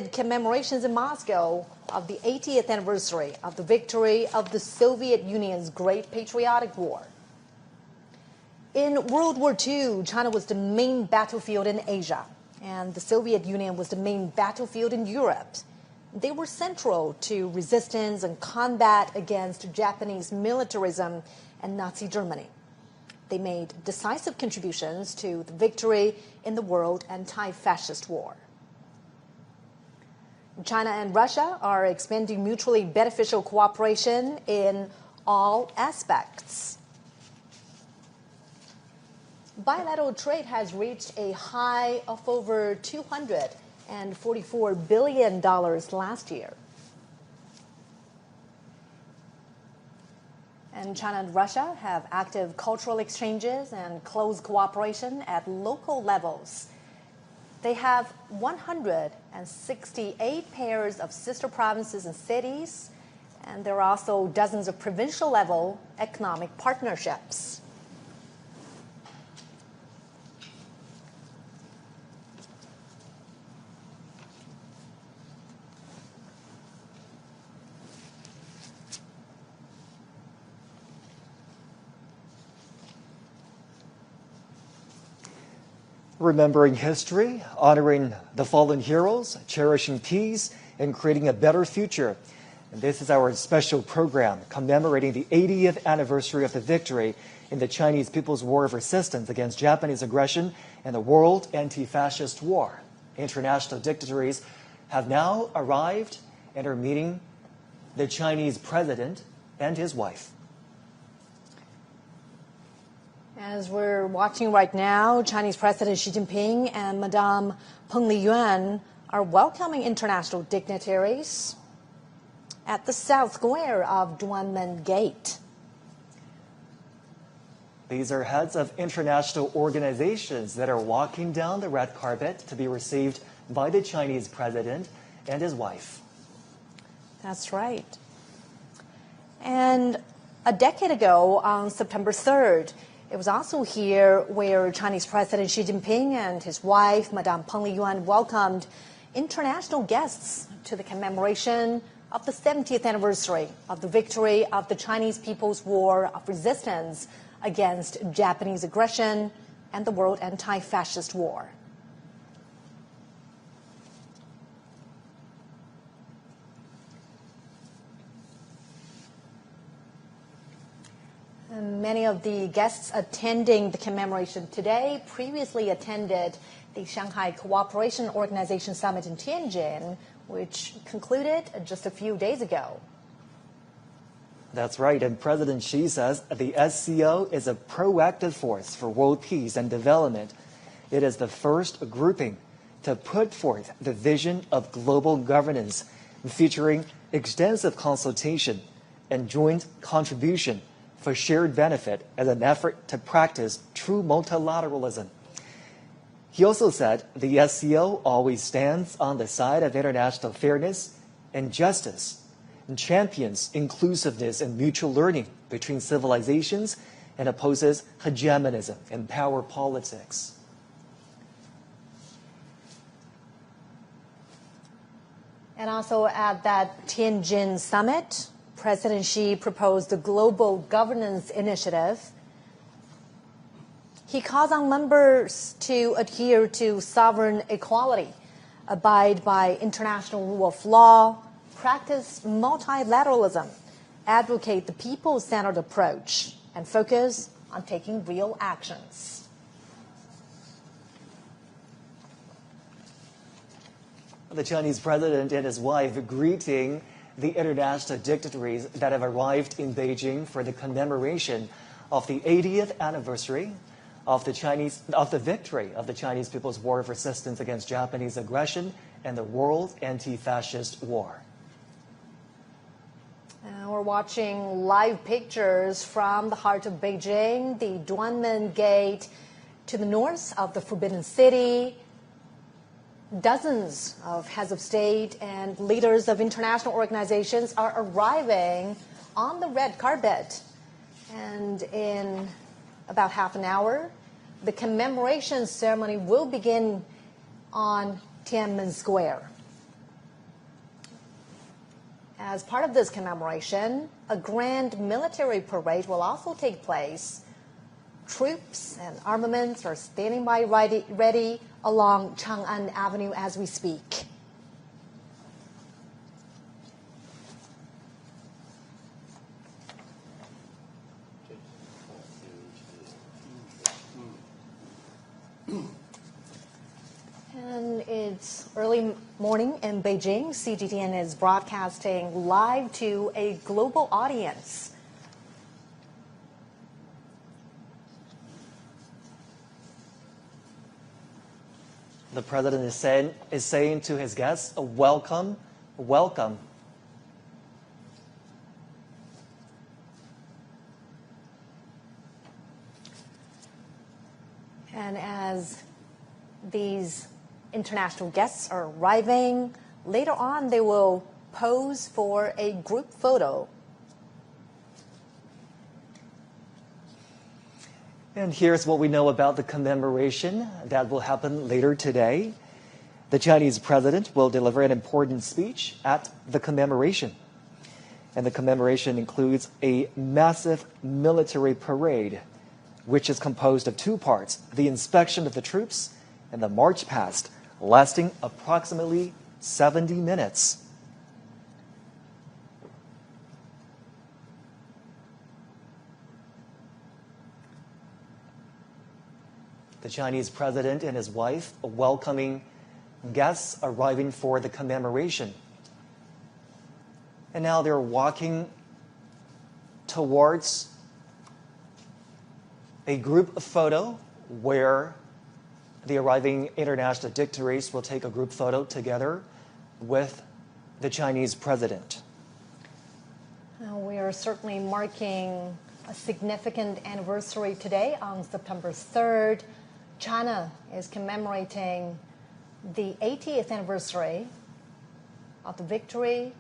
Commemorations in Moscow of the 80th anniversary of the victory of the Soviet Union's Great Patriotic War. In World War II, China was the main battlefield in Asia, and the Soviet Union was the main battlefield in Europe. They were central to resistance and combat against Japanese militarism and Nazi Germany. They made decisive contributions to the victory in the World Anti-Fascist War. China and Russia are expanding mutually beneficial cooperation in all aspects. Bilateral trade has reached a high of over $244 billion last year. And China and Russia have active cultural exchanges and close cooperation at local levels. They have 168 pairs of sister provinces and cities, and there are also dozens of provincial-level economic partnerships. Remembering history, honoring the fallen heroes, cherishing peace, and creating a better future. And this is our special program commemorating the 80th anniversary of the victory in the Chinese People's War of Resistance against Japanese aggression and the World Anti-Fascist War. International dignitaries have now arrived and are meeting the Chinese president and his wife. As we're watching right now, Chinese President Xi Jinping and Madame Peng Liyuan are welcoming international dignitaries at the South Square of Tiananmen Gate. These are heads of international organizations that are walking down the red carpet to be received by the Chinese president and his wife. That's right. And a decade ago, on September 3rd, it was also here where Chinese President Xi Jinping and his wife, Madame Peng Liyuan, welcomed international guests to the commemoration of the 70th anniversary of the victory of the Chinese People's War of Resistance against Japanese aggression and the World Anti-Fascist War. Many of the guests attending the commemoration today previously attended the Shanghai Cooperation Organization Summit in Tianjin, which concluded just a few days ago. That's right, and President Xi says the SCO is a proactive force for world peace and development. It is the first grouping to put forth the vision of global governance, featuring extensive consultation and joint contribution for shared benefit as an effort to practice true multilateralism. He also said the SCO always stands on the side of international fairness and justice and champions inclusiveness and mutual learning between civilizations and opposes hegemonism and power politics. And also at that Tianjin summit, President Xi proposed the Global Governance Initiative. He calls on members to adhere to sovereign equality, abide by international rule of law, practice multilateralism, advocate the people-centered approach, and focus on taking real actions. The Chinese president and his wife greeting the international dignitaries that have arrived in Beijing for the commemoration of the 80th anniversary of the victory of the Chinese People's War of Resistance against Japanese aggression and the World Anti-Fascist War. We're watching live pictures from the heart of Beijing, the Tiananmen Gate, to the north of the Forbidden City. Dozens of heads of state and leaders of international organizations are arriving on the red carpet. And in about half an hour, the commemoration ceremony will begin on Tiananmen Square. As part of this commemoration, a grand military parade will also take place. Troops and armaments are standing by ready along Chang'an Avenue as we speak. And it's early morning in Beijing. CGTN is broadcasting live to a global audience. The president is saying to his guests, welcome, welcome. And as these international guests are arriving, later on they will pose for a group photo. And here's what we know about the commemoration that will happen later today. The Chinese president will deliver an important speech at the commemoration. And the commemoration includes a massive military parade, which is composed of two parts, the inspection of the troops and the march past, lasting approximately 70 minutes. The Chinese president and his wife welcoming guests arriving for the commemoration. And now they're walking towards a group photo where the arriving international dignitaries will take a group photo together with the Chinese president. We are certainly marking a significant anniversary today on September 3rd. China is commemorating the 80th anniversary of the victory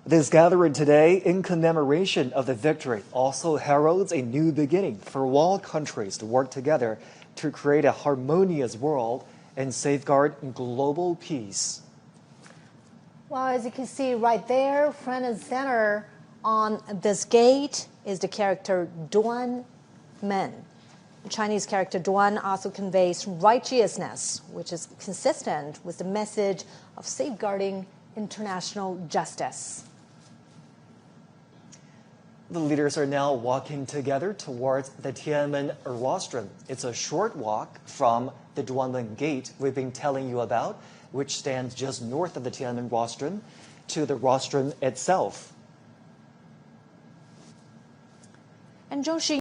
This gathering today in commemoration of the victory also heralds a new beginning for all countries to work together to create a harmonious world and safeguard global peace. Well, as you can see right there, front and center on this gate is the character Duan Men. The Chinese character Duan also conveys righteousness, which is consistent with the message of safeguarding international justice. The leaders are now walking together towards the Tiananmen rostrum. It's a short walk from the Duanmen Gate we've been telling you about, which stands just north of the Tiananmen rostrum, to the rostrum itself. And Zhou